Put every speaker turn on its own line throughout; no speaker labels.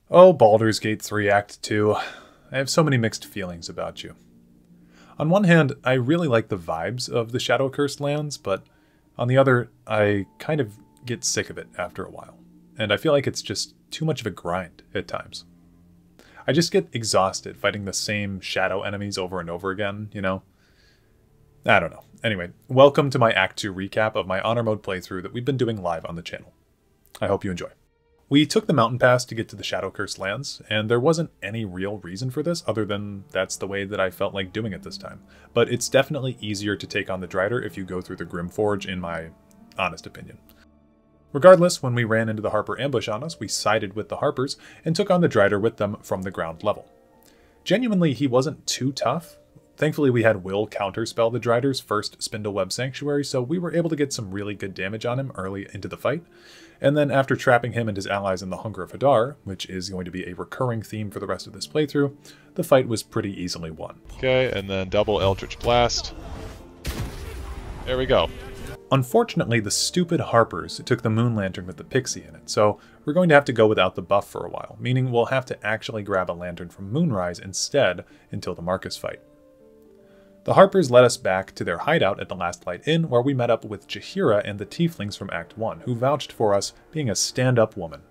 Oh, Baldur's Gate 3 Act 2. I have so many mixed feelings about you. On one hand, I really like the vibes of the Shadow-Cursed lands, but on the other, I kind of get sick of it after a while. And I feel like it's just too much of a grind at times. I just get exhausted fighting the same shadow enemies over and over again, you know? I don't know. Anyway, welcome to my Act 2 recap of my Honor Mode playthrough that we've been doing live on the channel. I hope you enjoy. We took the mountain pass to get to the Shadow-Cursed lands, and there wasn't any real reason for this other than that's the way that I felt like doing it this time. But it's definitely easier to take on the Drider if you go through the Grimforge, in my honest opinion. Regardless, when we ran into the Harper ambush on us, we sided with the Harpers and took on the Drider with them from the ground level. Genuinely, he wasn't too tough. Thankfully, we had Will counterspell the Drider's first Spindleweb Sanctuary, so we were able to get some really good damage on him early into the fight. And then after trapping him and his allies in the Hunger of Hadar, which is going to be a recurring theme for the rest of this playthrough, the fight was pretty easily won.
Okay, and then double Eldritch Blast. There we go.
Unfortunately, the stupid Harpers took the Moon Lantern with the Pixie in it, so we're going to have to go without the buff for a while, meaning we'll have to actually grab a lantern from Moonrise instead until the Marcus fight. The Harpers led us back to their hideout at the Last Light Inn, where we met up with Jaheira and the Tieflings from Act 1, who vouched for us being a stand-up woman.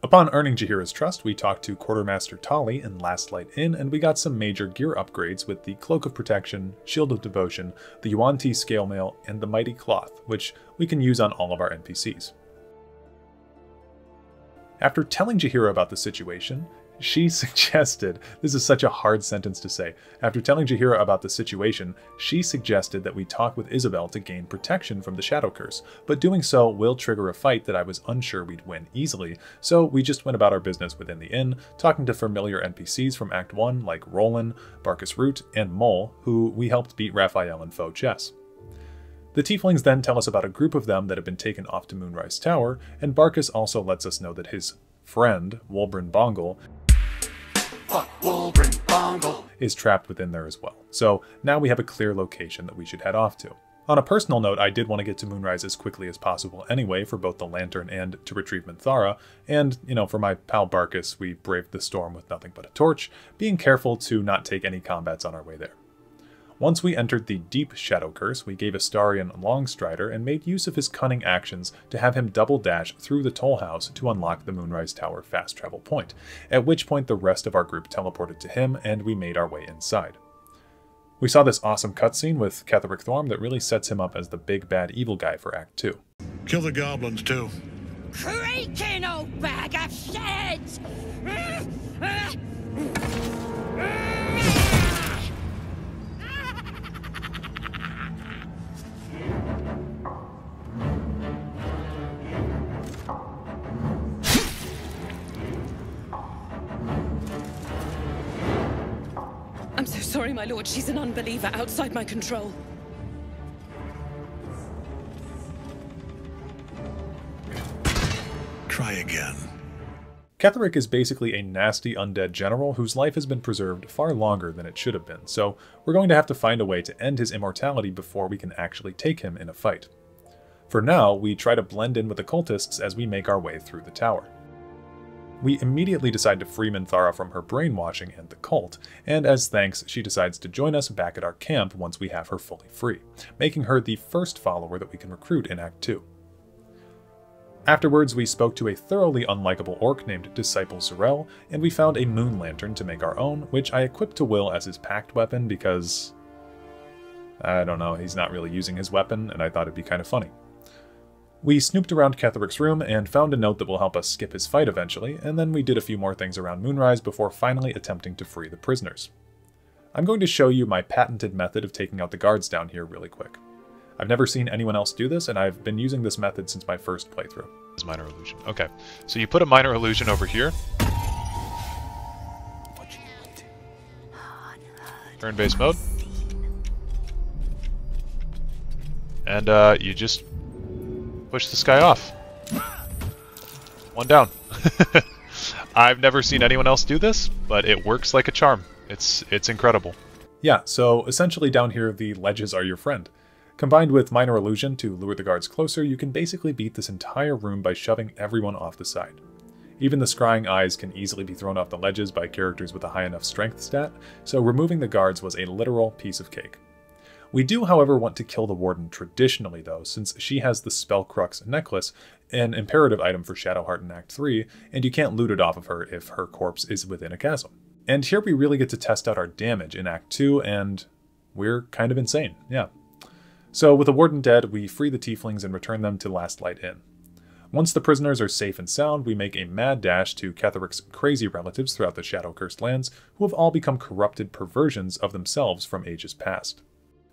Upon earning Jaheira's trust, we talked to Quartermaster Tali in Last Light Inn, and we got some major gear upgrades with the Cloak of Protection, Shield of Devotion, the Yuan-Ti Scale Mail, and the Mighty Cloth, which we can use on all of our NPCs. After telling Jaheira about the situation, she suggested, this is such a hard sentence to say, after telling Jaheira about the situation, she suggested that we talk with Isabel to gain protection from the Shadow Curse, but doing so will trigger a fight that I was unsure we'd win easily, so we just went about our business within the inn, talking to familiar NPCs from Act 1 like Roland, Barkus Root, and Mole, who we helped beat Raphael in faux chess. The Tieflings then tell us about a group of them that have been taken off to Moonrise Tower, and Barkus also lets us know that his friend, Wulbren Bongle, is trapped within there as well. So now we have a clear location that we should head off to. On a personal note, I did want to get to Moonrise as quickly as possible anyway for both the Lantern and to retrieve Minthara, and, you know, for my pal Barkus, we braved the storm with nothing but a torch, being careful to not take any combats on our way there. Once we entered the Deep Shadow Curse, we gave Astarion Longstrider and made use of his cunning actions to have him double dash through the Toll House to unlock the Moonrise Tower fast travel point, at which point the rest of our group teleported to him and we made our way inside. We saw this awesome cutscene with Ketheric Thorm that really sets him up as the big bad evil guy for Act 2.
Kill the goblins too.
Creaking old bag of sheds!
I'm so sorry, my lord. She's an unbeliever outside my control.
Try again.
Ketheric is basically a nasty undead general whose life has been preserved far longer than it should have been, so we're going to have to find a way to end his immortality before we can actually take him in a fight. For now, we try to blend in with the cultists as we make our way through the tower. We immediately decide to free Minthara from her brainwashing and the cult, and as thanks, she decides to join us back at our camp once we have her fully free, making her the first follower that we can recruit in Act 2. Afterwards, we spoke to a thoroughly unlikable orc named Disciple Zerel, and we found a moon lantern to make our own, which I equipped to Will as his pact weapon because, I don't know, he's not really using his weapon, and I thought it'd be kind of funny. We snooped around Ketheric's room and found a note that will help us skip his fight eventually, and then we did a few more things around Moonrise before finally attempting to free the prisoners. I'm going to show you my patented method of taking out the guards down here really quick. I've never seen anyone else do this, and I've been using this method since my first playthrough.
Minor illusion. Okay, so you put a minor illusion over here. Turn-based mode. And you just push this guy off. One down. I've never seen anyone else do this, but it works like a charm. It's incredible.
Yeah, so essentially down here the ledges are your friend. Combined with Minor Illusion to lure the guards closer, you can basically beat this entire room by shoving everyone off the side. Even the scrying eyes can easily be thrown off the ledges by characters with a high enough strength stat, so removing the guards was a literal piece of cake. We do, however, want to kill the Warden traditionally, though, since she has the Spellcrux necklace, an imperative item for Shadowheart in Act 3, and you can't loot it off of her if her corpse is within a chasm. And here we really get to test out our damage in Act 2, and we're kind of insane, yeah. So with the Warden dead, we free the Tieflings and return them to Last Light Inn. Once the prisoners are safe and sound, we make a mad dash to Ketheric's crazy relatives throughout the Shadow-Cursed lands, who have all become corrupted perversions of themselves from ages past.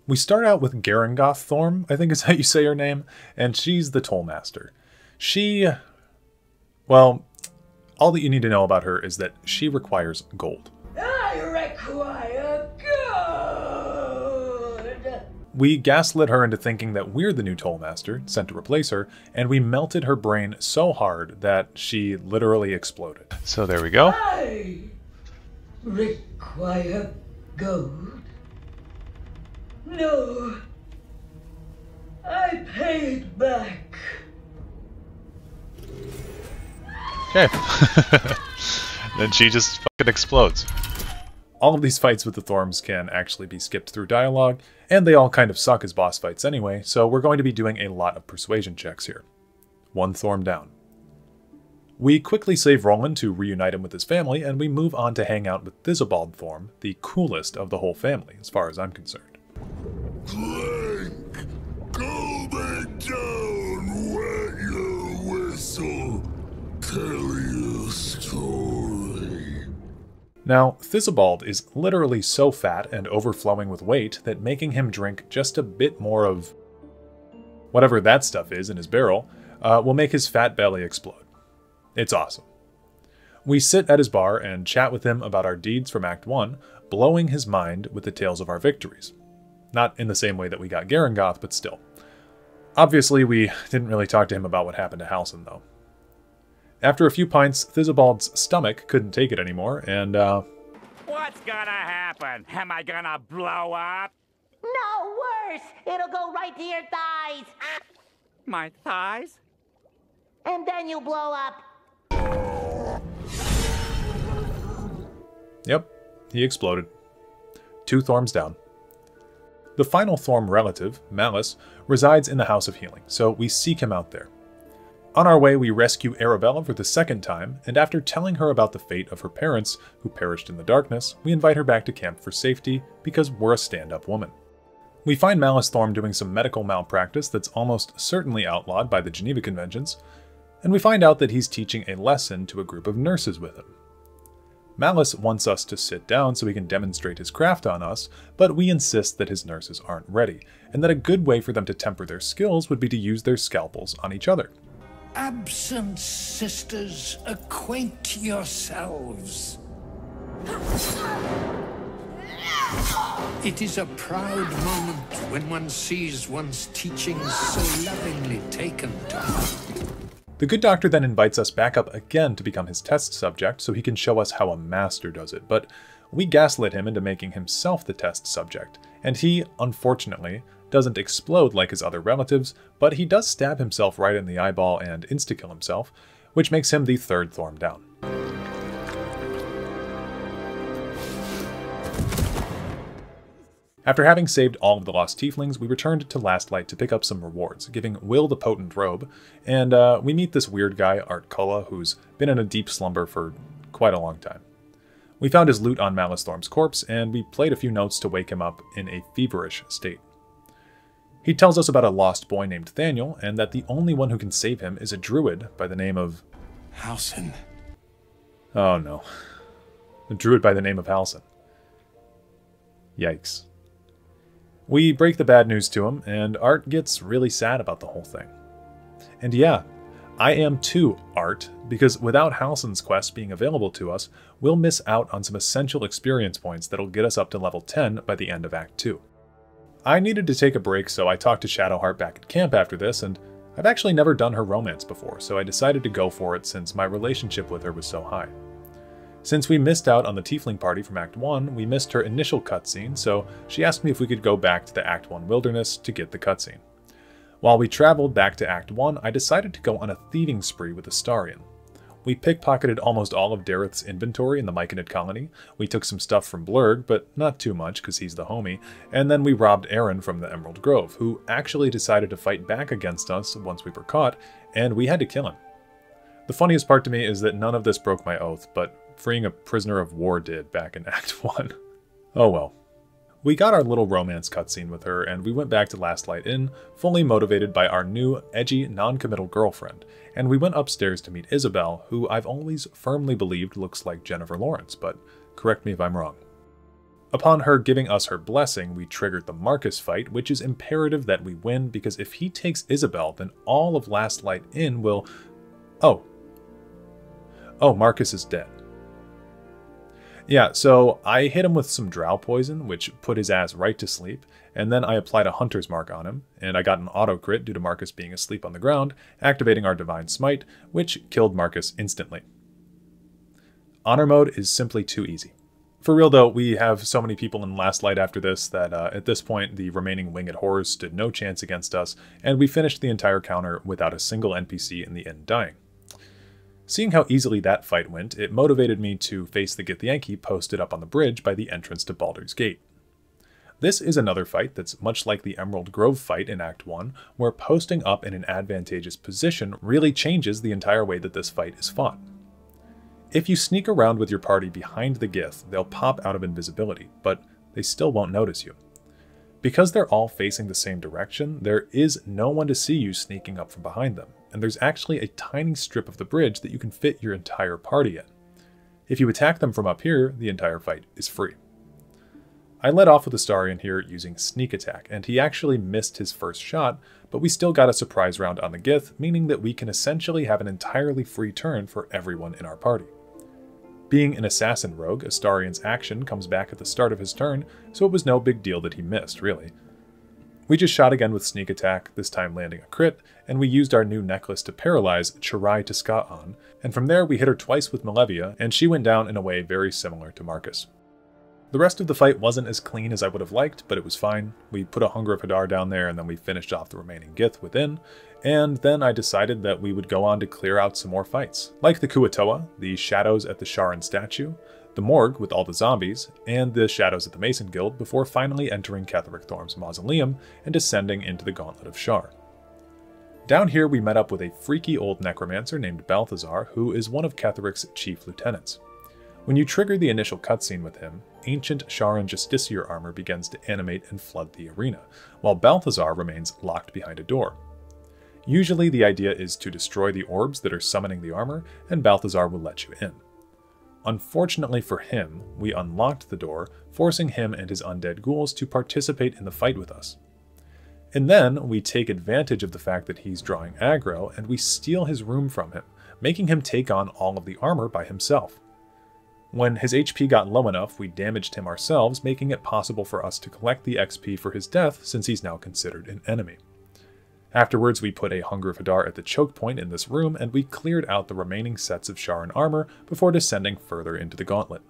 We start out with Garangoth Thorm, I think is how you say her name, and she's the Tollmaster. Well, all that you need to know about her is that she requires gold.
I require good.
We gaslit her into thinking that we're the new Tollmaster, sent to replace her, and we melted her brain so hard that she literally exploded.
So there we go.
I require gold. No. I pay it back.
Okay. Then she just fucking explodes.
All of these fights with the Thorms can actually be skipped through dialogue, and they all kind of suck as boss fights anyway, so we're going to be doing a lot of persuasion checks here. One Thorm down. We quickly save Roland to reunite him with his family, and we move on to hang out with Thorm, Thorm, the coolest of the whole family, as far as I'm concerned.
Clank, go back down, wet your whistle, tell your story.
Now, Thorm is literally so fat and overflowing with weight that making him drink just a bit more of whatever that stuff is in his barrel will make his fat belly explode. It's awesome. We sit at his bar and chat with him about our deeds from Act 1, blowing his mind with the tales of our victories. Not in the same way that we got Garangoth, but still. Obviously, we didn't really talk to him about what happened to Halsin, though. After a few pints, Thorm's stomach couldn't take it anymore, and
What's gonna happen? Am I gonna blow up?
No, worse! It'll go right to your thighs!
My thighs?
And then you blow up!
Yep, he exploded. 2 Thorms down. The final Thorm relative, Malice, resides in the House of Healing, so we seek him out there. On our way, we rescue Arabella for the second time, and after telling her about the fate of her parents, who perished in the darkness, we invite her back to camp for safety, because we're a stand-up woman. We find Malice Thorm doing some medical malpractice that's almost certainly outlawed by the Geneva Conventions, and we find out that he's teaching a lesson to a group of nurses with him. Malice wants us to sit down so he can demonstrate his craft on us, but we insist that his nurses aren't ready, and that a good way for them to temper their skills would be to use their scalpels on each other.
Absent sisters, acquaint yourselves. It is a proud moment when one sees one's teachings so lovingly taken to heart.
The good doctor then invites us back up again to become his test subject so he can show us how a master does it, but we gaslit him into making himself the test subject, and he, unfortunately, doesn't explode like his other relatives, but he does stab himself right in the eyeball and insta-kill himself, which makes him the 3rd Thorm down. After having saved all of the lost tieflings, we returned to Last Light to pick up some rewards, giving Will the Potent Robe, and we meet this weird guy, Art Culla, who's been in a deep slumber for quite a long time. We found his loot on Malice Thorm's corpse, and we played a few notes to wake him up in a feverish state. He tells us about a lost boy named Thaniel, and that the only one who can save him is a druid by the name of...
Halsin.
Oh no. A druid by the name of Halsin. Yikes. We break the bad news to him, and Art gets really sad about the whole thing. And yeah, I am too, Art, because without Halsin's quest being available to us, we'll miss out on some essential experience points that'll get us up to level 10 by the end of Act 2. I needed to take a break, so I talked to Shadowheart back at camp after this, and I've actually never done her romance before, so I decided to go for it since my relationship with her was so high. Since we missed out on the Tiefling party from Act 1, we missed her initial cutscene, so she asked me if we could go back to the Act 1 wilderness to get the cutscene. While we traveled back to Act 1, I decided to go on a thieving spree with Astarion. We pickpocketed almost all of Dareloth's inventory in the Myconid colony. We took some stuff from Blurg, but not too much because he's the homie. And then we robbed Aaron from the Emerald Grove, who actually decided to fight back against us once we were caught, and we had to kill him. The funniest part to me is that none of this broke my oath, but freeing a prisoner of war did back in Act 1. Oh well. We got our little romance cutscene with her, and we went back to Last Light Inn, fully motivated by our new, edgy, non-committal girlfriend, and we went upstairs to meet Isabel, who I've always firmly believed looks like Jennifer Lawrence, but correct me if I'm wrong. Upon her giving us her blessing, we triggered the Marcus fight, which is imperative that we win, because if he takes Isabel, then all of Last Light Inn will... Oh, Marcus is dead. Yeah, so I hit him with some drow poison, which put his ass right to sleep, and then I applied a hunter's mark on him, and I got an auto crit due to Marcus being asleep on the ground, activating our divine smite, which killed Marcus instantly. Honor mode is simply too easy. For real though, we have so many people in Last Light after this that at this point the remaining winged horrors stood no chance against us, and we finished the entire counter without a single NPC in the inn dying. Seeing how easily that fight went, it motivated me to face the Githyanki posted up on the bridge by the entrance to Baldur's Gate. This is another fight that's much like the Emerald Grove fight in Act 1, where posting up in an advantageous position really changes the entire way that this fight is fought. If you sneak around with your party behind the Gith, they'll pop out of invisibility, but they still won't notice you. Because they're all facing the same direction, there is no one to see you sneaking up from behind them, and there's actually a tiny strip of the bridge that you can fit your entire party in. If you attack them from up here, the entire fight is free. I led off with Astarion here using Sneak Attack, and he actually missed his first shot, but we still got a surprise round on the Gith, meaning that we can essentially have an entirely free turn for everyone in our party. Being an assassin rogue, Astarion's action comes back at the start of his turn, so it was no big deal that he missed, really. We just shot again with Sneak Attack, this time landing a crit, and we used our new necklace to paralyze Chirai Tiskaon, and from there we hit her twice with Malevia, and she went down in a way very similar to Marcus. The rest of the fight wasn't as clean as I would have liked, but it was fine. We put a Hunger of Hadar down there, and then we finished off the remaining Gith within, and then I decided that we would go on to clear out some more fights, like the Kuatoa, the shadows at the Sharan statue, the morgue with all the zombies, and the shadows at the Mason Guild before finally entering Ketheric Thorm's mausoleum and descending into the Gauntlet of Shar. Down here we met up with a freaky old necromancer named Balthazar, who is one of Ketheric's chief lieutenants. When you trigger the initial cutscene with him, ancient Sharan Justiciar armor begins to animate and flood the arena, while Balthazar remains locked behind a door. Usually the idea is to destroy the orbs that are summoning the armor, and Balthazar will let you in. Unfortunately for him, we unlocked the door, forcing him and his undead ghouls to participate in the fight with us. And then we take advantage of the fact that he's drawing aggro, and we steal his room from him, making him take on all of the armor by himself. When his HP got low enough, we damaged him ourselves, making it possible for us to collect the XP for his death since he's now considered an enemy. Afterwards, we put a Hunger of Hadar at the choke point in this room, and we cleared out the remaining sets of Sharan armor before descending further into the Gauntlet.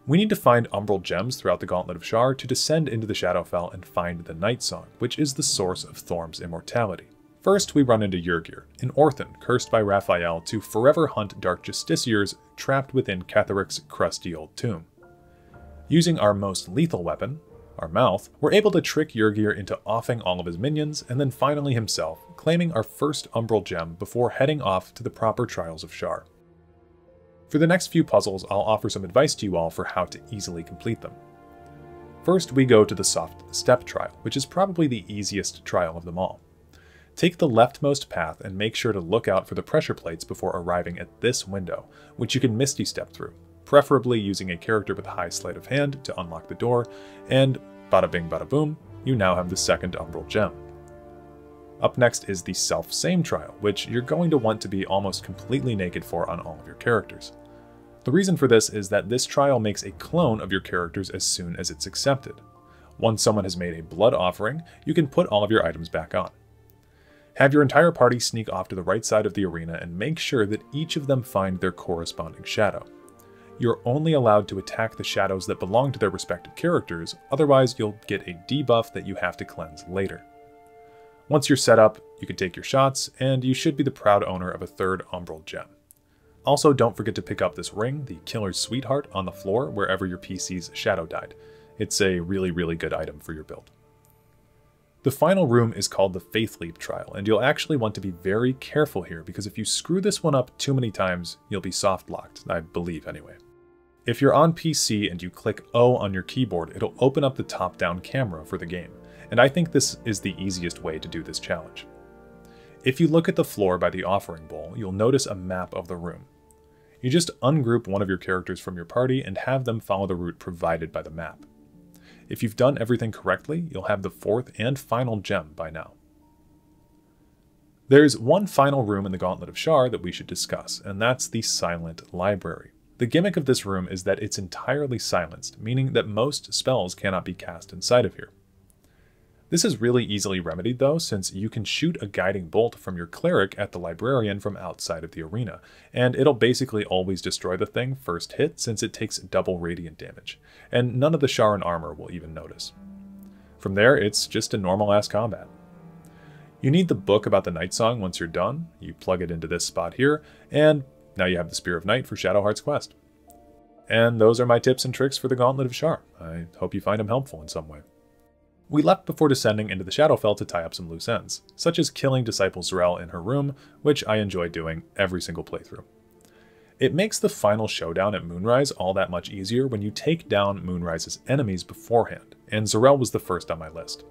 We need to find umbral gems throughout the Gauntlet of Shar to descend into the Shadowfell and find the Nightsong, which is the source of Thorm's immortality. First, we run into Yrgir, an orphan cursed by Raphael to forever hunt Dark Justiciars trapped within Ketheric's crusty old tomb. Using our most lethal weapon, our mouth, we're able to trick Yrgir into offing all of his minions, and then finally himself, claiming our first umbral gem before heading off to the proper trials of Shar. For the next few puzzles, I'll offer some advice to you all for how to easily complete them. First, we go to the soft step trial, which is probably the easiest trial of them all. Take the leftmost path and make sure to look out for the pressure plates before arriving at this window, which you can Misty Step through, preferably using a character with high sleight of hand to unlock the door, and bada bing bada boom, you now have the second umbral gem. Up next is the self-same trial, which you're going to want to be almost completely naked for on all of your characters. The reason for this is that this trial makes a clone of your characters as soon as it's accepted. Once someone has made a blood offering, you can put all of your items back on. Have your entire party sneak off to the right side of the arena and make sure that each of them find their corresponding shadow. You're only allowed to attack the shadows that belong to their respective characters, otherwise you'll get a debuff that you have to cleanse later. Once you're set up, you can take your shots, and you should be the proud owner of a third umbral gem. Also, don't forget to pick up this ring, the Killer's Sweetheart, on the floor wherever your PC's shadow died. It's a really, really good item for your build. The final room is called the Faith Leap Trial, and you'll actually want to be very careful here because if you screw this one up too many times, you'll be soft locked, I believe anyway. If you're on PC and you click O on your keyboard, it'll open up the top-down camera for the game, and I think this is the easiest way to do this challenge. If you look at the floor by the offering bowl, you'll notice a map of the room. You just ungroup one of your characters from your party and have them follow the route provided by the map. If you've done everything correctly, you'll have the fourth and final gem by now. There's one final room in the Gauntlet of Shar that we should discuss, and that's the Silent Library. The gimmick of this room is that it's entirely silenced, meaning that most spells cannot be cast inside of here. This is really easily remedied though, since you can shoot a guiding bolt from your cleric at the librarian from outside of the arena, and it'll basically always destroy the thing first hit since it takes double radiant damage, and none of the Sharan armor will even notice. From there, it's just a normal-ass combat. You need the book about the Nightsong once you're done, you plug it into this spot here, and now you have the Spear of Night for Shadowheart's quest. And those are my tips and tricks for the Gauntlet of Shar. I hope you find them helpful in some way. We left before descending into the Shadowfell to tie up some loose ends, such as killing Disciple Z'rell in her room, which I enjoy doing every single playthrough. It makes the final showdown at Moonrise all that much easier when you take down Moonrise's enemies beforehand, and Z'rell was the first on my list.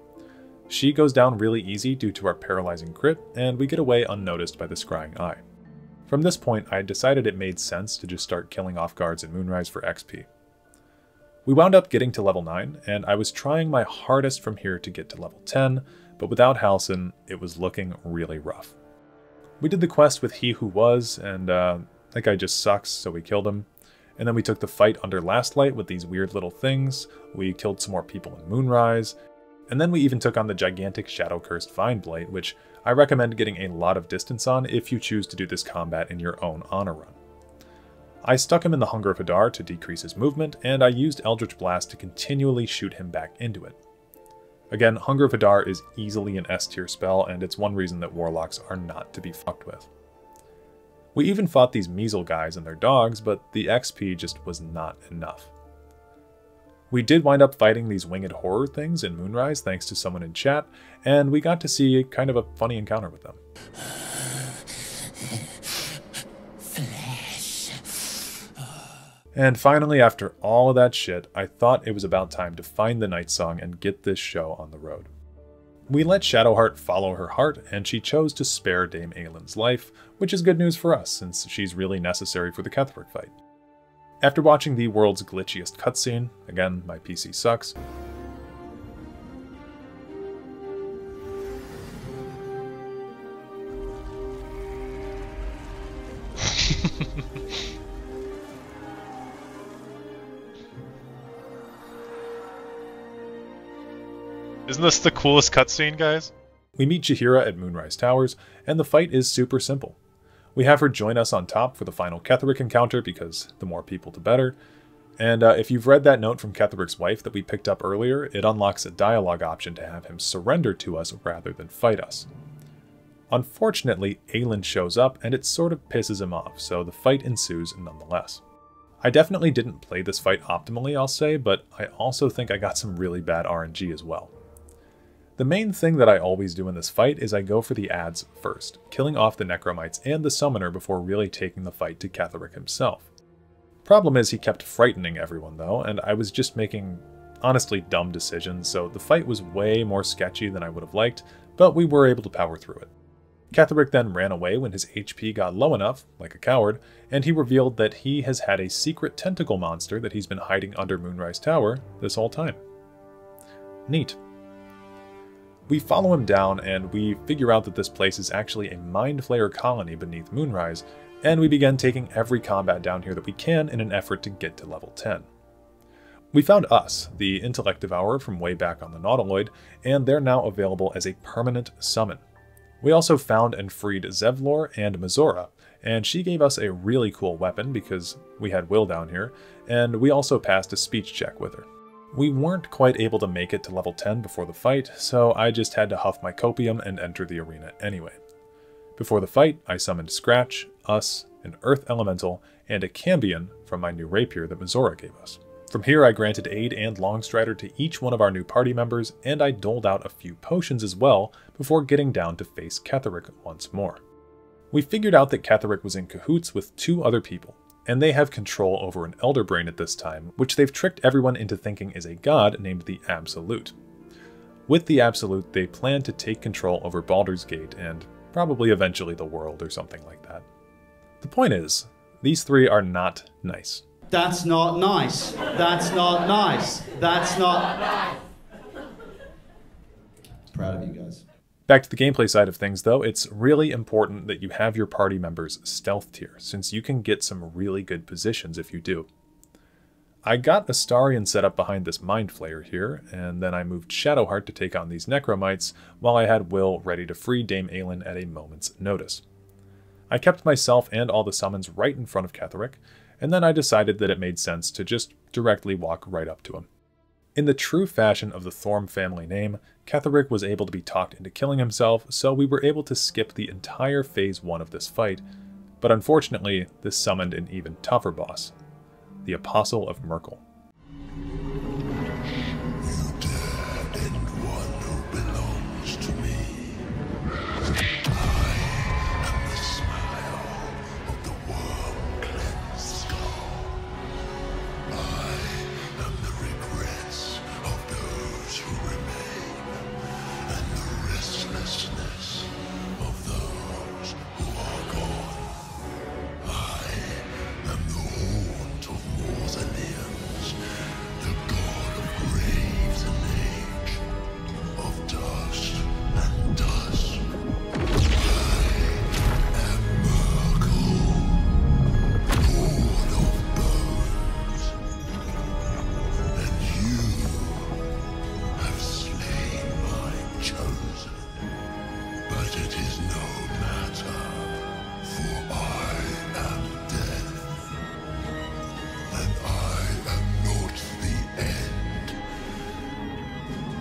She goes down really easy due to our paralyzing crit, and we get away unnoticed by the Scrying Eye. From this point, I decided it made sense to just start killing off guards in Moonrise for XP. We wound up getting to level 9, and I was trying my hardest from here to get to level 10, but without Halsin, it was looking really rough. We did the quest with He Who Was, and that guy just sucks, so we killed him. And then we took the fight under Last Light with these weird little things, we killed some more people in Moonrise, and then we even took on the gigantic Shadow-Cursed Vineblight, which I recommend getting a lot of distance on if you choose to do this combat in your own honor run. I stuck him in the Hunger of Hadar to decrease his movement, and I used Eldritch Blast to continually shoot him back into it. Again, Hunger of Hadar is easily an S tier spell, and it's one reason that Warlocks are not to be fucked with. We even fought these Measle guys and their dogs, but the XP just was not enough. We did wind up fighting these winged horror things in Moonrise thanks to someone in chat, and we got to see kind of a funny encounter with them. And finally, after all of that shit, I thought it was about time to find the Nightsong and get this show on the road. We let Shadowheart follow her heart, and she chose to spare Dame Aylin's life, which is good news for us, since she's really necessary for the Ketheric fight. After watching the world's glitchiest cutscene, again, my PC sucks,
Isn't this the coolest cutscene, guys?
we meet Jaheira at Moonrise Towers, and the fight is super simple. We have her join us on top for the final Ketheric encounter, because the more people the better. And if you've read that note from Ketheric's wife that we picked up earlier, it unlocks a dialogue option to have him surrender to us rather than fight us. Unfortunately, Aylin shows up, and it sort of pisses him off, so the fight ensues nonetheless. I definitely didn't play this fight optimally, I'll say, but I also think I got some really bad RNG as well. The main thing that I always do in this fight is I go for the ads first, killing off the Necromites and the Summoner before really taking the fight to Ketheric himself. Problem is he kept frightening everyone though, and I was just making honestly dumb decisions, so the fight was way more sketchy than I would have liked, but we were able to power through it. Ketheric then ran away when his HP got low enough, like a coward, and he revealed that he has had a secret tentacle monster that he's been hiding under Moonrise Tower this whole time. Neat. We follow him down, and we figure out that this place is actually a Mind Flayer colony beneath Moonrise, and we begin taking every combat down here that we can in an effort to get to level 10. We found us, the Intellect Devourer from way back on the Nautiloid, and they're now available as a permanent summon. We also found and freed Zevlor and Mizora, and she gave us a really cool weapon because we had Will down here, and we also passed a speech check with her. We weren't quite able to make it to level 10 before the fight, so I just had to huff my copium and enter the arena anyway. Before the fight, I summoned Scratch, us, an Earth Elemental, and a Cambion from my new rapier that Mizora gave us. From here I granted aid and Longstrider to each one of our new party members, and I doled out a few potions as well before getting down to face Ketheric once more. We figured out that Ketheric was in cahoots with 2 other people, and they have control over an Elder Brain at this time, which they've tricked everyone into thinking is a god named the Absolute. With the Absolute, they plan to take control over Baldur's Gate and probably eventually the world or something like that. The point is, these 3 are not nice.
That's not nice. That's not nice. That's not nice. Proud of you guys.
Back to the gameplay side of things though, it's really important that you have your party members stealth tier, since you can get some really good positions if you do. I got Astarion set up behind this Mind Flayer here, and then I moved Shadowheart to take on these Necromites, while I had Will ready to free Dame Aelin at a moment's notice. I kept myself and all the summons right in front of Ketheric, and then I decided that it made sense to just directly walk right up to him. In the true fashion of the Thorm family name, Ketheric was able to be talked into killing himself, so we were able to skip the entire phase 1 of this fight, but unfortunately this summoned an even tougher boss, the Apostle of Myrkul.
You dare end one who belongs to me. I am the smile of the worm-cleansed skull. I am the regrets of those who remain, and the restlessness of those who are gone. I am the haunt of mausoleums, the god of graves and age, of dust and dusk. I am Myrkul, lord of bones, and you have slain my chosen. But it is no matter, for I am death, and I am not the end.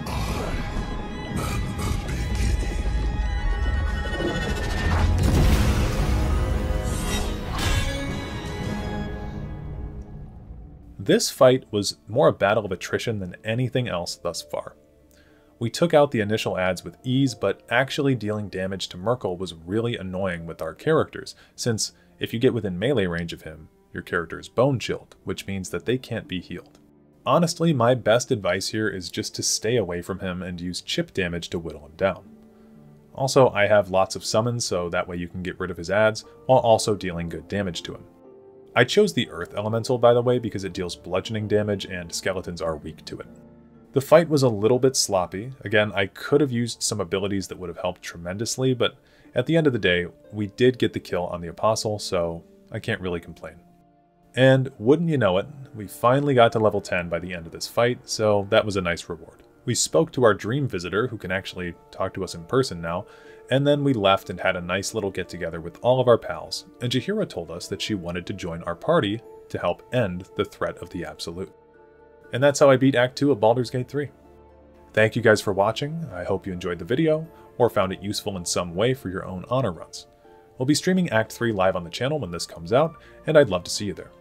I am the beginning.
This fight was more a battle of attrition than anything else thus far. We took out the initial adds with ease, but actually dealing damage to Myrkul was really annoying with our characters, since if you get within melee range of him, your character is bone chilled, which means that they can't be healed. Honestly, my best advice here is just to stay away from him and use chip damage to whittle him down. Also, I have lots of summons, so that way you can get rid of his adds, while also dealing good damage to him. I chose the Earth Elemental, by the way, because it deals bludgeoning damage and skeletons are weak to it. The fight was a little bit sloppy. Again, I could have used some abilities that would have helped tremendously, but at the end of the day, we did get the kill on the Apostle, so I can't really complain. And wouldn't you know it, we finally got to level 10 by the end of this fight, so that was a nice reward. We spoke to our dream visitor, who can actually talk to us in person now, and then we left and had a nice little get-together with all of our pals, and Jaheira told us that she wanted to join our party to help end the threat of the Absolute. And that's how I beat Act 2 of Baldur's Gate 3. Thank you guys for watching. I hope you enjoyed the video, or found it useful in some way for your own honor runs. We'll be streaming Act 3 live on the channel when this comes out, and I'd love to see you there.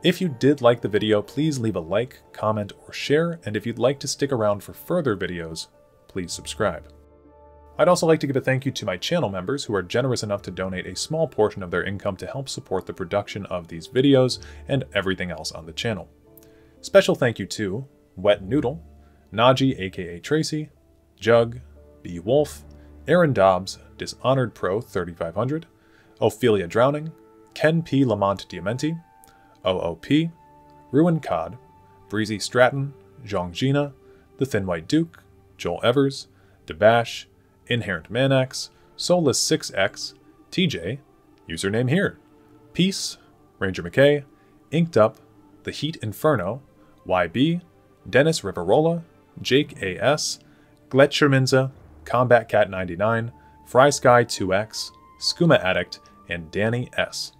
If you did like the video, please leave a like, comment, or share, and if you'd like to stick around for further videos, please subscribe. I'd also like to give a thank you to my channel members who are generous enough to donate a small portion of their income to help support the production of these videos and everything else on the channel. Special thank you to Wet Noodle, Naji aka Tracy, Jug, B. Wolf, Aaron Dobbs, Dishonored Pro 3500, Ophelia Drowning, Ken P. Lamont Diamenti, OOP, Ruin Cod, Breezy Stratton, Zhong Gina, The Thin White Duke, Joel Evers, Debash, Inherent Manax, Soulless 6X, TJ, username here, Peace, Ranger McKay, Inked Up, The Heat Inferno, YB, Dennis Rivarola, Jake AS, Gletscherminza, Combat Cat 99, Fry Sky 2X, Skooma Addict, and Danny S.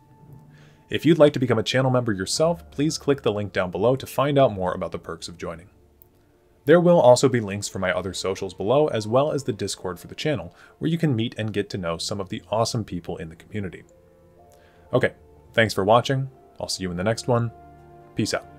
If you'd like to become a channel member yourself, please click the link down below to find out more about the perks of joining. There will also be links for my other socials below, as well as the Discord for the channel, where you can meet and get to know some of the awesome people in the community. Okay, thanks for watching. I'll see you in the next one. Peace out.